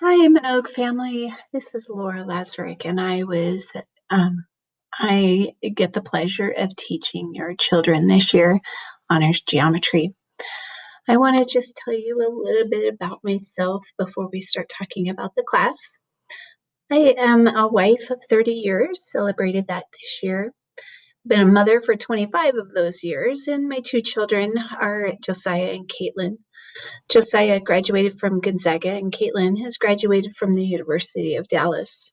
Hi, Minogue family. This is Laura Lazarek, and um, I get the pleasure of teaching your children this year honors geometry. I want to just tell you a little bit about myself before we start talking about the class. I am a wife of 30 years, celebrated that this year. Been a mother for 25 of those years, and my two children are Josiah and Caitlin. Josiah graduated from Gonzaga, and Caitlin has graduated from the University of Dallas.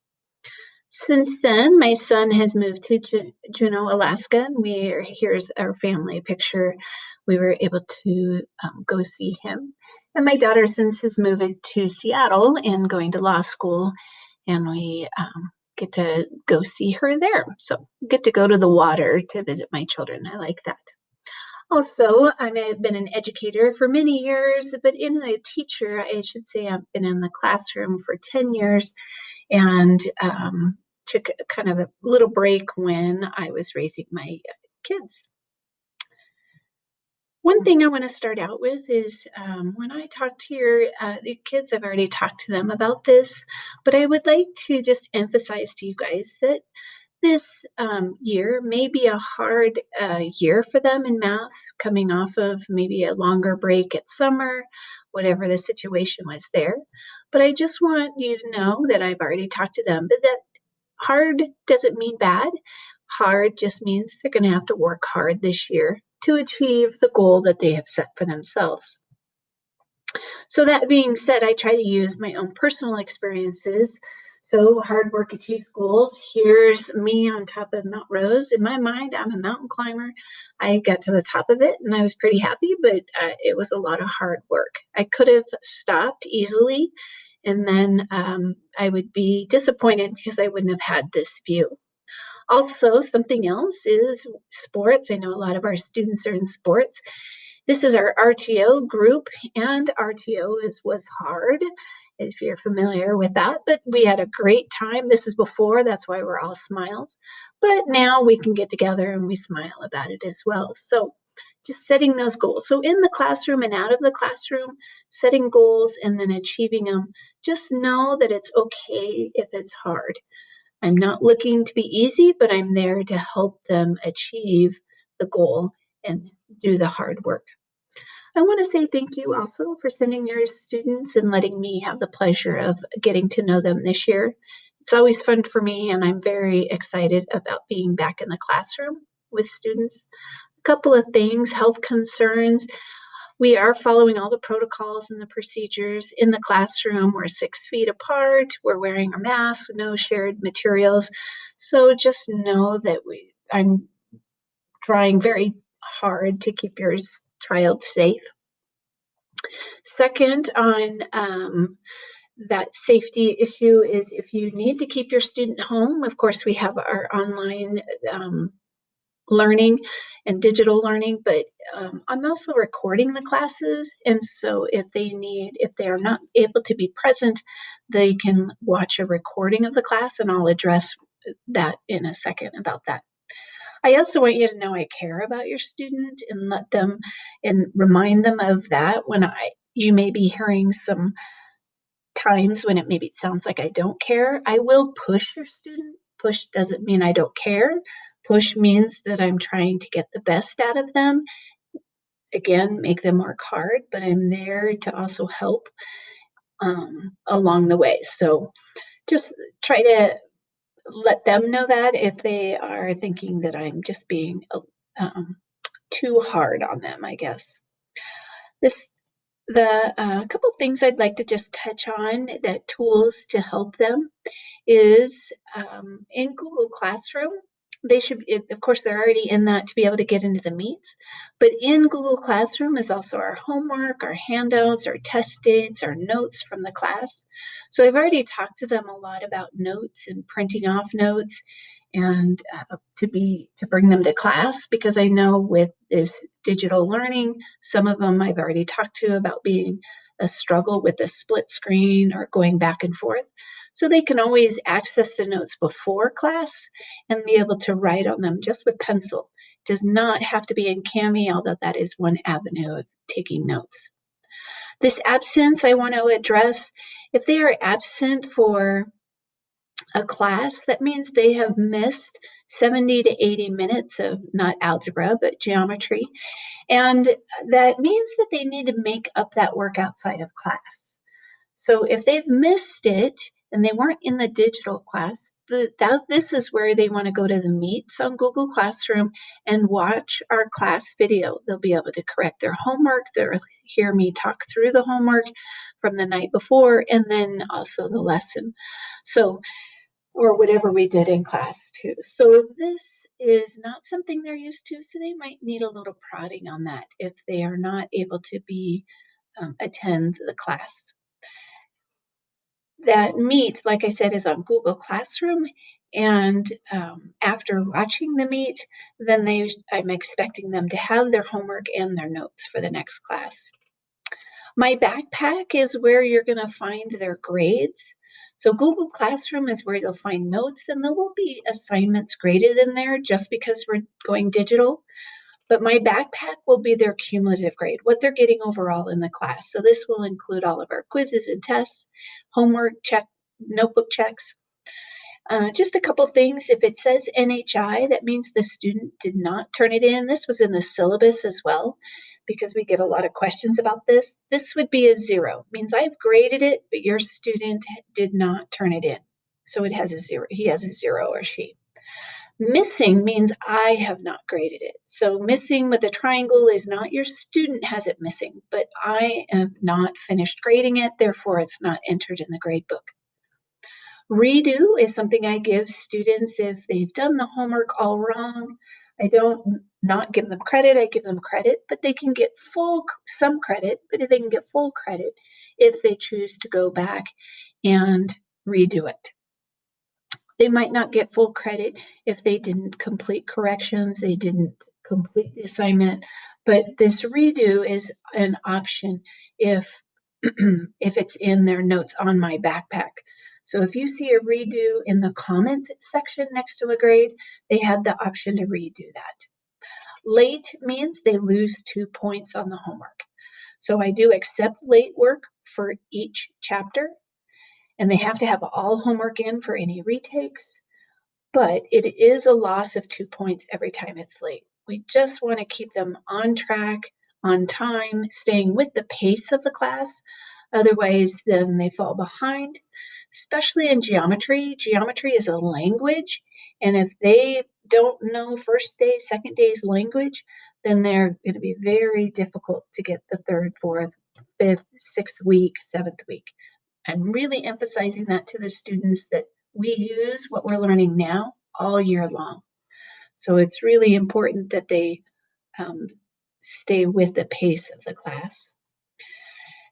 Since then, my son has moved to Juneau, Alaska, and here's our family picture. We were able to go see him. And my daughter since has moved to Seattle and going to law school, and we get to go see her there. So get to go to the water to visit my children. I like that. Also, I've been an educator for many years, but in a teacher, I should say I've been in the classroom for 10 years and took kind of a little break when I was raising my kids. One thing I want to start out with is when I talk to the kids, I've already talked to them about this, but I would like to just emphasize to you guys that this year may be a hard year for them in math, coming off of maybe a longer break at summer, whatever the situation was there. But I just want you to know that I've already talked to them, but that hard doesn't mean bad. Hard just means they're going to have to work hard this year to achieve the goal that they have set for themselves. So, that being said, I try to use my own personal experiences. So, hard work achieves goals. Here's me on top of Mount Rose. In my mind, I'm a mountain climber. I got to the top of it and I was pretty happy, but it was a lot of hard work. I could have stopped easily, and then I would be disappointed because I wouldn't have had this view. Also, something else is sports. I know a lot of our students are in sports. This is our RTO group, and was hard if you're familiar with that, but we had a great time. This is before, that's why we're all smiles. But now we can get together and we smile about it as well. So just setting those goals. So in the classroom and out of the classroom, setting goals and then achieving them. Just know that it's okay if it's hard. I'm not looking to be easy, but I'm there to help them achieve the goal and do the hard work. I want to say thank you also for sending your students and letting me have the pleasure of getting to know them this year. It's always fun for me, and I'm very excited about being back in the classroom with students. A couple of things, health concerns. We are following all the protocols and the procedures in the classroom. We're 6 feet apart. We're wearing our masks, no shared materials. So just know that I'm trying very hard to keep your child safe. Second, on that safety issue is if you need to keep your student home, of course, we have our online learning and digital learning, but I'm also recording the classes. And so if they are not able to be present, they can watch a recording of the class, and I'll address that in a second about that. I also want you to know I care about your student and let them and remind them of that when you may be hearing some times when it maybe sounds like I don't care. I will push your student. Push doesn't mean I don't care. Push means that I'm trying to get the best out of them. Again, make them work hard, but I'm there to also help along the way. So just try to let them know that if they are thinking that I'm just being um, too hard on them, I guess. This the couple of things I'd like to just touch on that tools to help them is in Google Classroom. They should, of course, they're already in that to be able to get into the meets. But in Google Classroom is also our homework, our handouts, our test dates, our notes from the class. So I've already talked to them a lot about notes and printing off notes and to bring them to class, because I know with this digital learning, some of them I've already talked to about being a struggle with the split screen or going back and forth. So they can always access the notes before class and be able to write on them just with pencil. It does not have to be in Cami, although that is one avenue of taking notes. This absence I want to address. If they are absent for a class, that means they have missed 70 to 80 minutes of not algebra, but geometry. And that means that they need to make up that work outside of class. So if they've missed it and they weren't in the digital class, this is where they want to go to the Meets on Google Classroom and watch our class video. They'll be able to correct their homework. They'll hear me talk through the homework from the night before and then also the lesson. So, or whatever we did in class too. So this is not something they're used to, so they might need a little prodding on that if they are not able to attend the class. That Meet, like I said, is on Google Classroom, and after watching the Meet, then I'm expecting them to have their homework and their notes for the next class. My backpack is where you're going to find their grades. So Google Classroom is where you'll find notes, and there will be assignments graded in there just because we're going digital. But my backpack will be their cumulative grade, what they're getting overall in the class. So this will include all of our quizzes and tests, homework check, notebook checks. Just a couple things. If it says NHI, that means the student did not turn it in. This was in the syllabus as well, because we get a lot of questions about this. This would be a 0. It means I've graded it, but your student did not turn it in. So it has a 0. He has a 0 or she. Missing means I have not graded it. So missing with a triangle is not your student has it missing, but I have not finished grading it, therefore it's not entered in the grade book. Redo is something I give students if they've done the homework all wrong. I don't not give them credit, I give them credit, but they can get some credit, but they can get full credit if they choose to go back and redo it. They might not get full credit if they didn't complete corrections, they didn't complete the assignment, but this redo is an option if if it's in their notes on my backpack. So if you see a redo in the comments section next to a grade, they have the option to redo that. Late means they lose 2 points on the homework. So I do accept late work for each chapter, and they have to have all homework in for any retakes, but it is a loss of 2 points every time it's late. We just want to keep them on track, on time, staying with the pace of the class. Otherwise, then they fall behind, especially in geometry. Geometry is a language, and if they don't know first day, second day's language, then they're going to be very difficult to get the third, fourth, fifth, sixth week, seventh week. I'm really emphasizing that to the students that we use what we're learning now all year long. So it's really important that they stay with the pace of the class.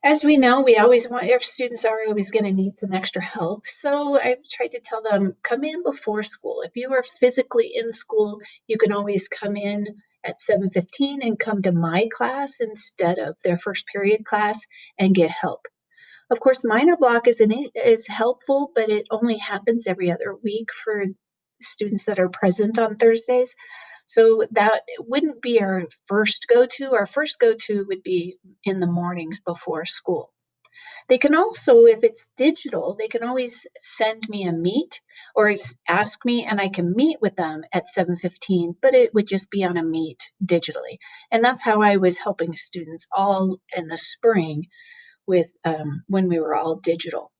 As we know, our students are always going to need some extra help. So I've tried to tell them, come in before school. If you are physically in school, you can always come in at 7:15 and come to my class instead of their first period class and get help. Of course, minor block is helpful, but it only happens every other week for students that are present on Thursdays. So that wouldn't be our first go-to. Our first go-to would be in the mornings before school. They can also, if it's digital, they can always send me a meet or ask me and I can meet with them at 7:15, but it would just be on a meet digitally. And that's how I was helping students all in the spring with when we were all digital.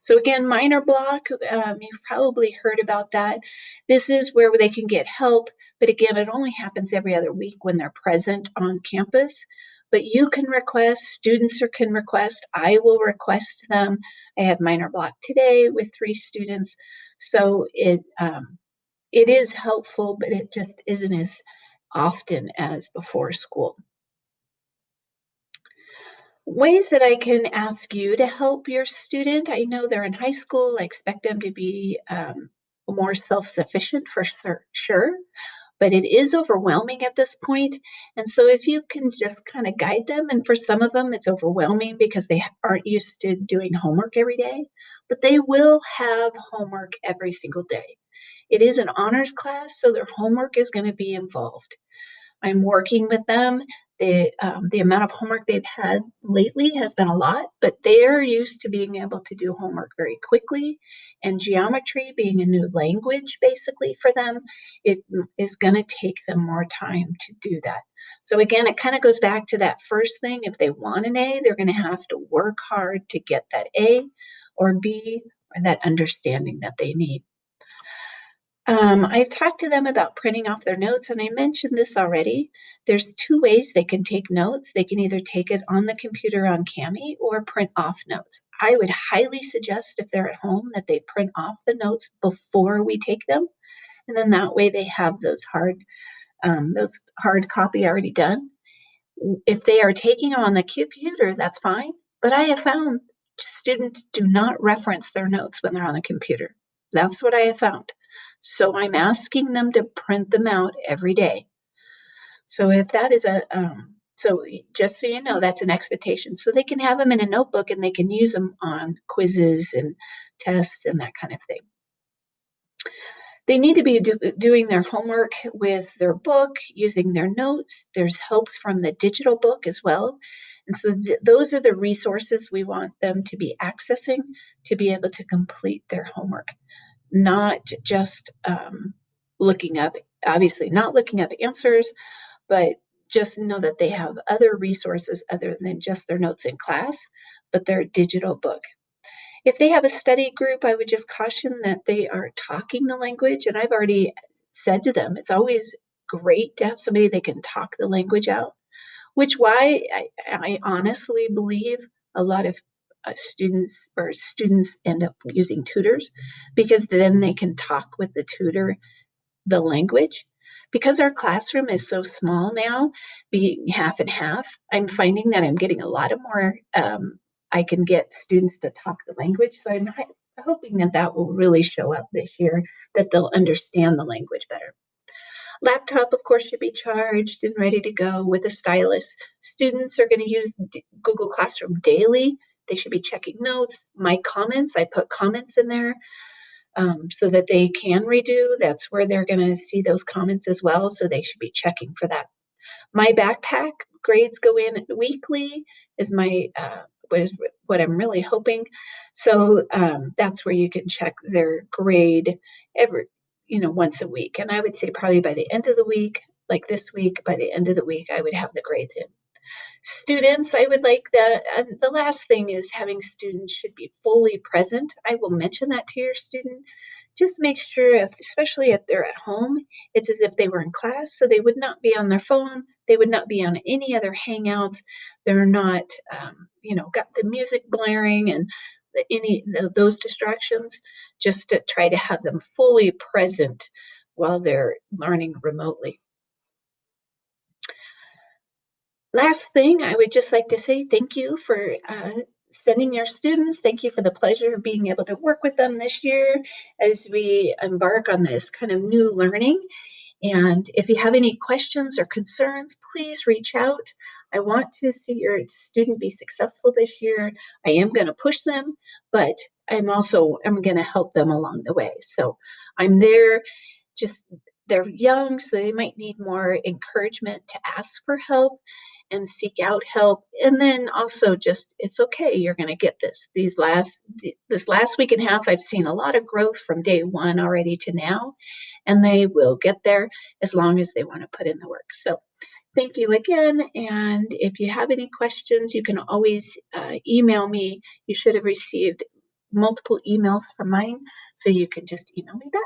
So again, minor block, you've probably heard about that. This is where they can get help, but again, it only happens every other week when they're present on campus. But you can request, students can request, I will request them. I had minor block today with 3 students. So it is helpful, but it just isn't as often as before school. Ways that I can ask you to help your student. I know they're in high school. I expect them to be more self-sufficient for sure, but it is overwhelming at this point. And so if you can just kind of guide them, and for some of them, it's overwhelming because they aren't used to doing homework every day, but they will have homework every single day. It is an honors class, so their homework is going to be involved. I'm working with them. The amount of homework they've had lately has been a lot, but they're used to being able to do homework very quickly. And geometry being a new language basically for them, it is going to take them more time to do that. So again, it kind of goes back to that first thing. If they want an A, they're going to have to work hard to get that A or B or that understanding that they need. I've talked to them about printing off their notes, and I mentioned this already. There's two ways they can take notes. They can either take it on the computer on Cami or print off notes. I would highly suggest if they're at home that they print off the notes before we take them, and then that way they have those hard copy already done. If they are taking them on the computer, that's fine. But I have found students do not reference their notes when they're on the computer. That's what I have found. So I'm asking them to print them out every day. So if that is so just so you know, that's an expectation. So they can have them in a notebook and they can use them on quizzes and tests and that kind of thing. They need to be doing their homework with their book, using their notes. There's helps from the digital book as well. And so those are the resources we want them to be accessing to be able to complete their homework, not just looking up, obviously not looking up answers, but just know that they have other resources other than just their notes in class, but their digital book. If they have a study group, I would just caution that they are talking the language. And I've already said to them, it's always great to have somebody they can talk the language out, which why I honestly believe a lot of students end up using tutors because then they can talk with the tutor the language. Because our classroom is so small now, being half and half, I'm finding that I'm getting a lot of more, I can get students to talk the language. So I'm hoping that that will really show up this year, that they'll understand the language better. Laptop, of course, should be charged and ready to go with a stylus. Students are going to use Google Classroom daily. They should be checking notes. My comments, I put comments in there so that they can redo. That's where they're going to see those comments as well. So they should be checking for that. My backpack grades go in weekly is what I'm really hoping. So that's where you can check their grade once a week. And I would say probably by the end of the week, like this week, by the end of the week, I would have the grades in. Students, I would like that. The last thing is having students should be fully present. I will mention that to your student. Just make sure, especially if they're at home, it's as if they were in class. So they would not be on their phone. They would not be on any other hangouts. They're not, got the music blaring and those distractions. Just to try to have them fully present while they're learning remotely. Last thing, I would just like to say thank you for sending your students. Thank you for the pleasure of being able to work with them this year as we embark on this kind of new learning. And if you have any questions or concerns, please reach out. I want to see your student be successful this year. I am going to push them, but I'm going to help them along the way. So I'm there. Just they're young, so they might need more encouragement to ask for help and seek out help. And then also just, it's okay, you're going to get this. This last week and a half, I've seen a lot of growth from day one already to now, and they will get there as long as they want to put in the work. So thank you again. And if you have any questions, you can always email me. You should have received multiple emails from mine, so you can just email me back.